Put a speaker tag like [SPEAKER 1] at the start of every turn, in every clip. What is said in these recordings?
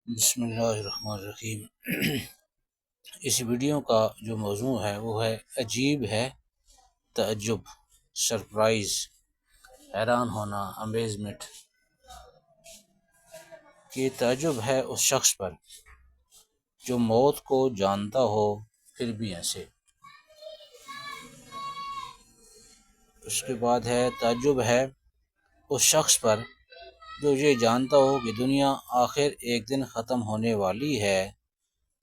[SPEAKER 1] بسم اللہ الرحمن الرحیم۔ اس ویڈیو کا جو موضوع ہے وہ ہے عجیب ہے تعجب، سرپرائز، حیران ہونا، امیزمنٹ۔ کہ تعجب ہے اس شخص پر جو موت کو جانتا ہو پھر بھی ہنسے۔ اس کے بعد ہے تعجب ہے اس شخص پر جو یہ جانتا ہو کہ دنیا آخر ایک دن ختم ہونے والی ہے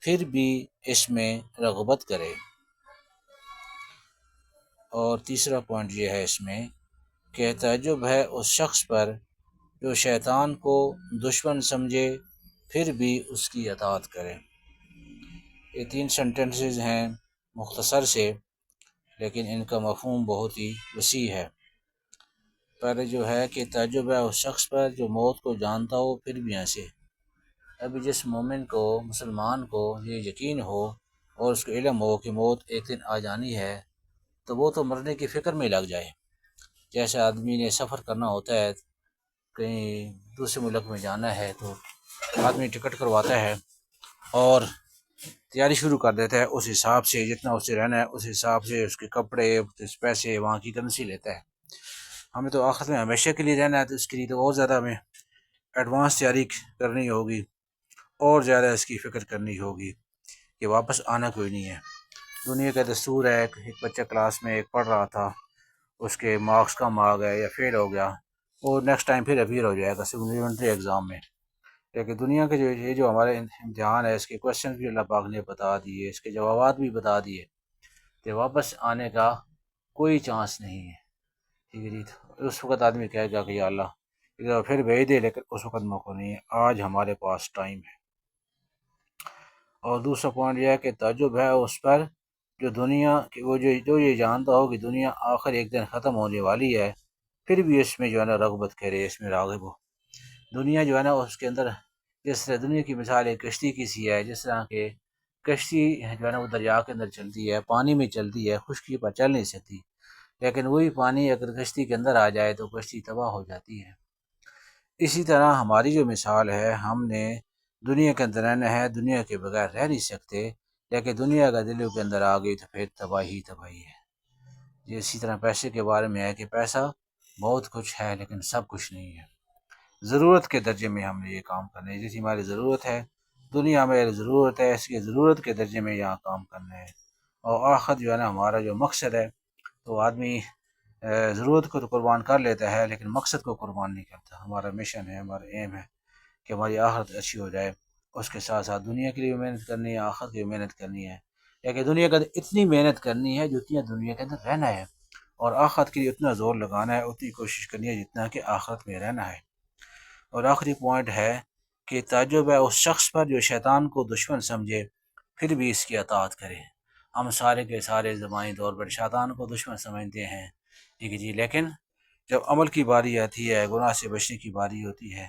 [SPEAKER 1] پھر بھی اس میں رغبت کرے۔ اور تیسرا پوائنٹ یہ ہے اس میں کہ تعجب ہے اس شخص پر جو شیطان کو دشمن سمجھے پھر بھی اس کی اطاعت کرے۔ یہ 3 سینٹنسز ہیں مختصر سے، لیکن ان کا مفہوم بہت ہی وسیع ہے۔ پہلے جو ہے کہ تعجب ہے اس شخص پر جو موت کو جانتا ہو پھر بھی ہنسے۔ ابھی جس مومن کو، مسلمان کو یہ یقین ہو اور اس کو علم ہو کہ موت ایک دن آ جانی ہے تو وہ تو مرنے کی فکر میں لگ جائے۔ جیسے آدمی نے سفر کرنا ہوتا ہے، کہیں دوسرے ملک میں جانا ہے تو آدمی ٹکٹ کرواتا ہے اور تیاری شروع کر دیتا ہے، اس حساب سے جتنا اسے رہنا ہے اس حساب سے اس کے کپڑے، پیسے، وہاں کی کرنسی لیتا ہے۔ ہمیں تو آخر میں ہمیشہ کے لیے رہنا ہے تو اس کے لیے تو اور زیادہ ہمیں ایڈوانس تیاری کرنی ہوگی اور زیادہ اس کی فکر کرنی ہوگی کہ واپس آنا کوئی نہیں ہے۔ دنیا کا دستور ہے کہ ایک بچہ کلاس میں ایک پڑھ رہا تھا، اس کے مارکس کم آ گئے یا فیل ہو گیا، اور نیکسٹ ٹائم پھر اپیئر ہو جائے گا سپلیمنٹری ایگزام میں۔ لیکن دنیا کے جو ہمارے امتحان ہے، اس کے کوشچن بھی اللہ پاک نے بتا دیے، اس کے جوابات بھی بتا دیے کہ واپس آنے کا کوئی چانس نہیں ہے۔ ٹھیک ہے جی، اس وقت آدمی کہے گا کہ یا اللہ پھر بھیج دے، لیکن اس وقت موقع نہیں ہے، آج ہمارے پاس ٹائم ہے۔ اور دوسرا پوائنٹ یہ ہے کہ تعجب ہے اس پر جو دنیا وہ جو یہ جانتا ہو کہ دنیا آخر ایک دن ختم ہونے والی ہے پھر بھی اس میں جو ہے نا رغبت کرے، اس میں راغب ہو۔ دنیا جو ہے نا اس کے اندر، جس طرح دنیا کی مثال ایک کشتی کی سی ہے، جس طرح کہ کشتی جو ہے نا وہ دریا کے اندر چلتی ہے، پانی میں چلتی ہے، خشکی پر چل نہیں سکتی، لیکن وہی پانی اگر کشتی کے اندر آ جائے تو کشتی تباہ ہو جاتی ہے۔ اسی طرح ہماری جو مثال ہے، ہم نے دنیا کے اندر رہنا ہے، دنیا کے بغیر رہ نہیں سکتے، لیکن دنیا کا دلوں کے اندر آ گئی تو پھر تباہی تباہی ہے۔ یہ اسی طرح پیسے کے بارے میں ہے کہ پیسہ بہت کچھ ہے لیکن سب کچھ نہیں ہے۔ ضرورت کے درجے میں ہم نے یہ کام کرنا ہے، جیسی ہماری ضرورت ہے، دنیا میں ضرورت ہے، اس کی ضرورت کے درجے میں یہاں کام کرنا ہے۔ اور آخر جو ہے نا ہمارا جو مقصد ہے، تو آدمی ضرورت کو تو قربان کر لیتا ہے لیکن مقصد کو قربان نہیں کرتا۔ ہمارا مشن ہے، ہمارا ایم ہے کہ ہماری آخرت اچھی ہو جائے، اس کے ساتھ ساتھ دنیا کے لیے محنت کرنی ہے، آخرت کی محنت کرنی ہے۔ لیکن دنیا کا اتنی محنت کرنی ہے جتنی دنیا کے اندر رہنا ہے، اور آخرت کے لیے اتنا زور لگانا ہے، اتنی کوشش کرنی ہے جتنا کہ آخرت میں رہنا ہے۔ اور آخری پوائنٹ ہے کہ تعجب ہے اس شخص پر جو شیطان کو دشمن سمجھے پھر بھی اس کی اطاعت کرے۔ ہم سارے کے سارے زبانی طور پر شیطان کو دشمن سمجھتے ہیں، ٹھیک ہے جی، لیکن جب عمل کی باری آتی ہے، گناہ سے بچنے کی باری ہوتی ہے،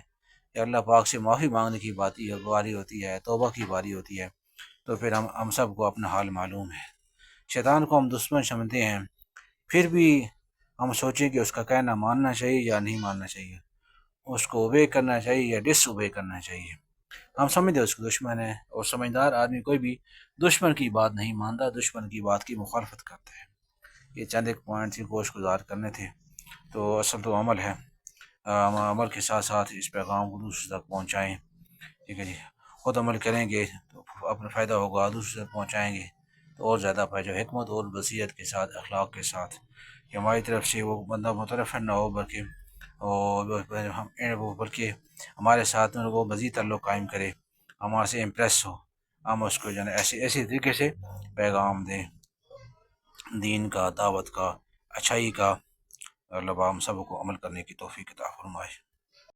[SPEAKER 1] یا اللہ پاک سے معافی مانگنے کی باری ہوتی ہے، توبہ کی باری ہوتی ہے، تو پھر ہم سب کو اپنا حال معلوم ہے۔ شیطان کو ہم دشمن سمجھتے ہیں، پھر بھی ہم سوچیں کہ اس کا کہنا ماننا چاہیے یا نہیں ماننا چاہیے، اس کو اوبے کرنا چاہیے یا ڈس اوبے کرنا چاہیے۔ ہم سمجھتے اس کو دشمن ہے، اور سمجھدار آدمی کوئی بھی دشمن کی بات نہیں مانتا، دشمن کی بات کی مخالفت کرتا ہے۔ یہ چند ایک پوائنٹ تھی، گوش گزار کرنے تھے۔ تو اصل تو عمل ہے، عمل کے ساتھ ساتھ اس پیغام کو دوسرے تک پہنچائیں، ٹھیک ہے جی۔ خود عمل کریں گے تو اپنا فائدہ ہوگا، دوسرے تک پہنچائیں گے تو اور زیادہ فائدہ، حکمت اور بصیرت کے ساتھ، اخلاق کے ساتھ، کہ ہماری طرف سے وہ بندہ مترفع نہ ہو، بلکہ ہمارے ساتھ میں وہ مزید تعلق قائم کرے، ہمارے سے امپریس ہو، ہم اس کو جو ہے ایسے طریقے سے پیغام دیں، دین کا، دعوت کا، اچھائی کا۔ اللہ ہم سب کو عمل کرنے کی توفیق عطا فرمائے۔